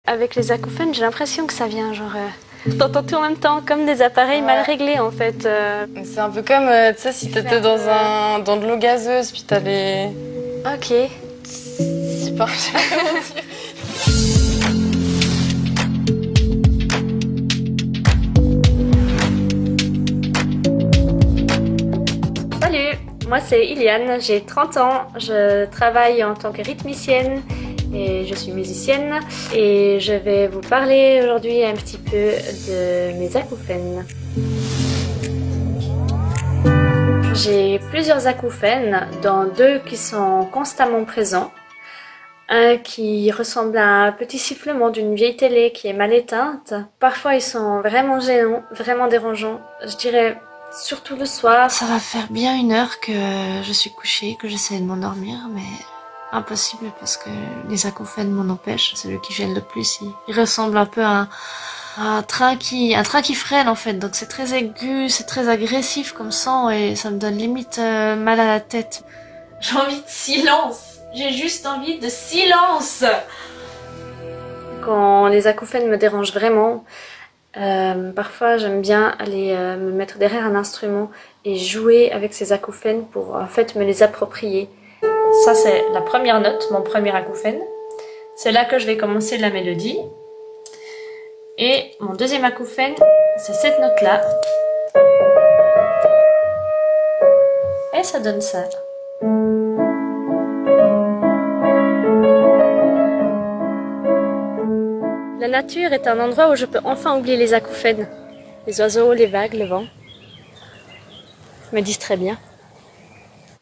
Avec les acouphènes, j'ai l'impression que ça vient genre... T'entends tout en même temps, comme des appareils mal réglés en fait. C'est un peu comme, tu sais, si t'étais dans de l'eau gazeuse, puis t'as les... Ok. Je sais pas, je sais pas comment dire. Salut, moi c'est Iliane, j'ai 30 ans, je travaille en tant que rythmicienne et je suis musicienne et je vais vous parler aujourd'hui un petit peu de mes acouphènes. J'ai plusieurs acouphènes, dont deux qui sont constamment présents. Un qui ressemble à un petit sifflement d'une vieille télé qui est mal éteinte. Parfois ils sont vraiment gênants, vraiment dérangeants. Je dirais surtout le soir. Ça va faire bien 1 heure que je suis couchée, que j'essaie de m'endormir, mais impossible parce que les acouphènes m'en empêchent. C'est le qui gêne le plus. Il ressemble un peu à un train qui freine en fait. Donc c'est très aigu, c'est très agressif comme son et ça me donne limite mal à la tête. J'ai envie de silence. J'ai juste envie de silence. Quand les acouphènes me dérangent vraiment, parfois j'aime bien aller me mettre derrière un instrument et jouer avec ces acouphènes pour en fait me les approprier. Ça c'est la première note, mon premier acouphène. C'est là que je vais commencer la mélodie. Et mon deuxième acouphène, c'est cette note-là. Et ça donne ça. La nature est un endroit où je peux enfin oublier les acouphènes. Les oiseaux, les vagues, le vent. Me distrait bien.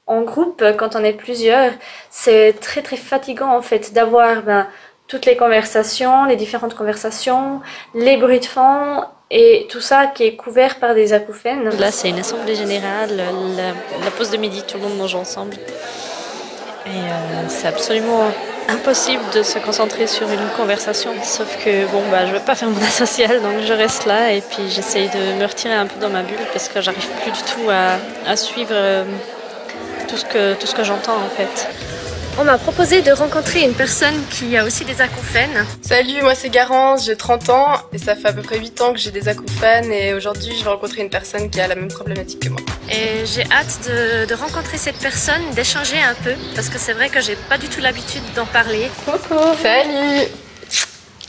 En groupe, quand on est plusieurs, c'est très fatigant en fait d'avoir toutes les conversations, les différentes conversations, les bruits de fond et tout ça qui est couvert par des acouphènes. Là c'est une assemblée générale, la pause de midi, tout le monde mange ensemble. Et c'est absolument impossible de se concentrer sur une conversation, sauf que bon je veux pas faire mon asocial, donc je reste là et puis j'essaye de me retirer un peu dans ma bulle parce que j'arrive plus du tout à suivre tout ce que j'entends en fait. On m'a proposé de rencontrer une personne qui a aussi des acouphènes. Salut, moi c'est Garance, j'ai 30 ans et ça fait à peu près 8 ans que j'ai des acouphènes et aujourd'hui je vais rencontrer une personne qui a la même problématique que moi. Et j'ai hâte de rencontrer cette personne, d'échanger un peu parce que c'est vrai que j'ai pas du tout l'habitude d'en parler. Coucou. Salut.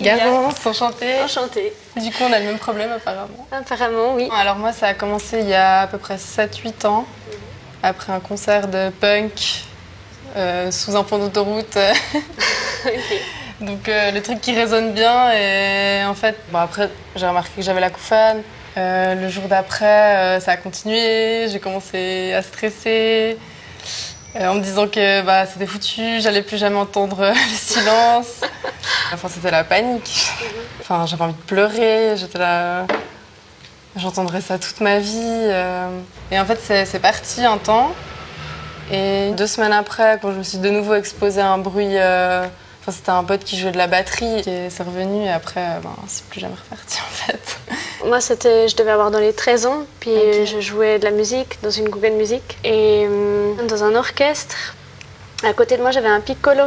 Garance, enchantée. Enchantée. Du coup on a le même problème apparemment. Apparemment oui. Alors moi ça a commencé il y a à peu près 7-8 ans après un concert de punk. Sous un pont d'autoroute. Okay. Donc le truc qui résonne bien et en fait après j'ai remarqué que j'avais l'acouphène. Le jour d'après ça a continué, j'ai commencé à stresser en me disant que c'était foutu, j'allais plus jamais entendre le silence. Enfin c'était la panique. Enfin j'avais envie de pleurer, j'étais là, j'entendrais ça toute ma vie. Et en fait c'est parti un temps. Et 2 semaines après, quand je me suis de nouveau exposée à un bruit, c'était un pote qui jouait de la batterie et c'est revenu et après, c'est plus jamais reparti en fait. Moi, je devais avoir dans les 13 ans, puis okay. Je jouais de la musique dans une groupe de musique et dans un orchestre. À côté de moi, j'avais un piccolo.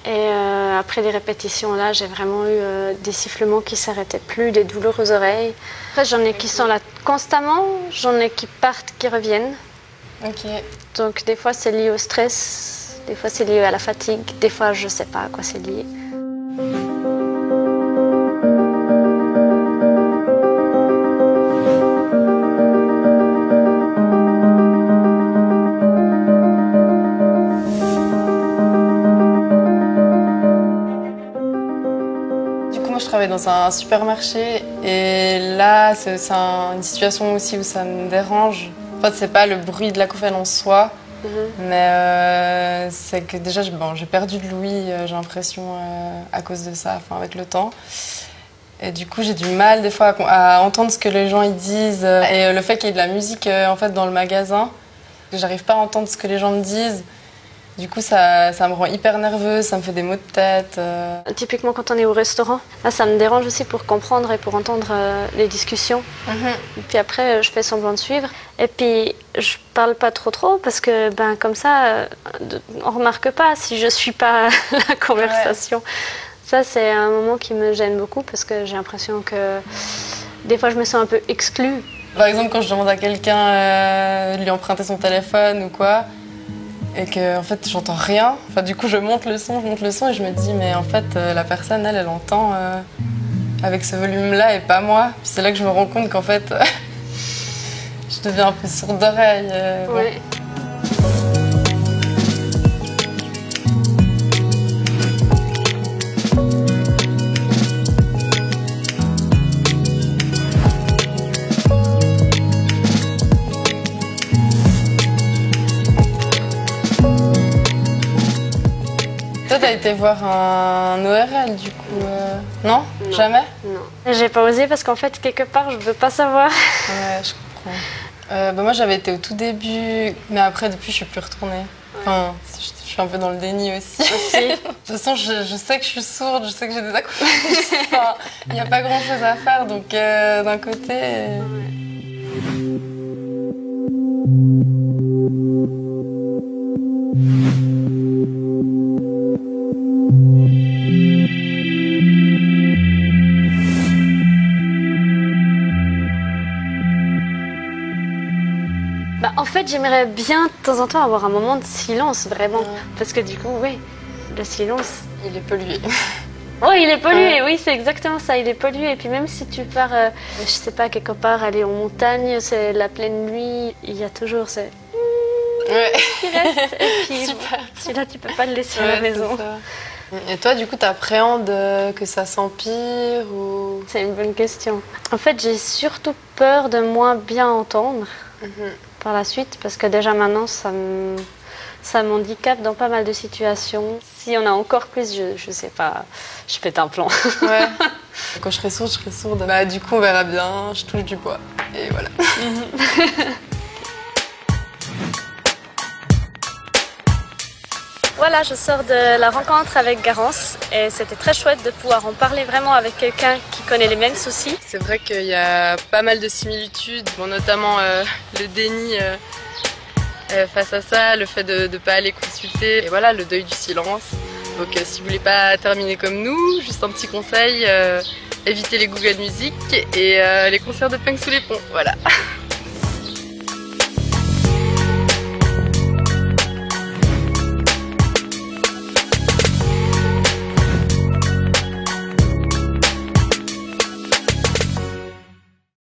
Et après les répétitions, là, j'ai vraiment eu des sifflements qui s'arrêtaient plus, des douleurs aux oreilles. Après, j'en ai qui sont là constamment, j'en ai qui partent, qui reviennent. Ok. Donc des fois c'est lié au stress, des fois c'est lié à la fatigue, des fois je sais pas à quoi c'est lié. Du coup moi je travaille dans un supermarché et là c'est une situation aussi où ça me dérange. En fait, c'est pas le bruit de l'acouphène en soi, mais c'est que déjà j'ai perdu de l'ouïe, j'ai l'impression, à cause de ça, avec le temps. Et du coup, j'ai du mal des fois à entendre ce que les gens ils disent. Et le fait qu'il y ait de la musique en fait, dans le magasin, j'arrive pas à entendre ce que les gens me disent. Du coup, ça me rend hyper nerveuse, ça me fait des maux de tête. Typiquement, quand on est au restaurant, là, ça me dérange aussi pour comprendre et pour entendre les discussions. Et puis après, je fais semblant de suivre. Et puis, je parle pas trop parce que, comme ça, on remarque pas si je suis pas la conversation. Ouais. Ça, c'est un moment qui me gêne beaucoup parce que j'ai l'impression que des fois, je me sens un peu exclue. Par exemple, quand je demande à quelqu'un de lui emprunter son téléphone ou quoi, et que en fait j'entends rien. Enfin, du coup, je monte le son et je me dis, mais en fait, la personne, elle entend avec ce volume-là et pas moi. Puis c'est là que je me rends compte qu'en fait, je deviens un peu sourde d'oreille. Ouais. Toi, t'as été voir un ORL du coup non? Non, jamais? Non. J'ai pas osé parce qu'en fait, quelque part, je veux pas savoir. Ouais, je comprends. Moi, j'avais été au tout début, mais après, depuis, je suis plus retournée. Ouais. Enfin, je suis un peu dans le déni aussi. De toute façon, je sais que je suis sourde, je sais que j'ai des acouphènes. Enfin, il n'y a pas grand-chose à faire, donc d'un côté... En fait, j'aimerais bien de temps en temps avoir un moment de silence, vraiment. Parce que du coup, oui, le silence... Il est pollué. Oui, il est pollué, oui, c'est exactement ça, il est pollué. Et puis même si tu pars, je sais pas, quelque part, aller en montagne, c'est la pleine nuit, il y a toujours ce... Ouais. qui reste. Et puis, super. Celui-là, tu peux pas le laisser à la maison. Et toi, du coup, t'appréhendes que ça s'empire ou... C'est une bonne question. En fait, j'ai surtout peur de moins bien entendre. Par la suite, parce que déjà maintenant, ça m'handicape dans pas mal de situations. Si on a encore plus, je sais pas, je pète un plomb. Ouais. Quand je serai sourde. Bah, du coup, on verra bien, je touche du bois. Et voilà. Voilà, je sors de la rencontre avec Garance et c'était très chouette de pouvoir en parler vraiment avec quelqu'un qui connaît les mêmes soucis. C'est vrai qu'il y a pas mal de similitudes, bon, notamment le déni face à ça, le fait de ne pas aller consulter, et voilà, le deuil du silence. Donc si vous voulez pas terminer comme nous, juste un petit conseil, évitez les Google Music et les concerts de punk sous les ponts, voilà.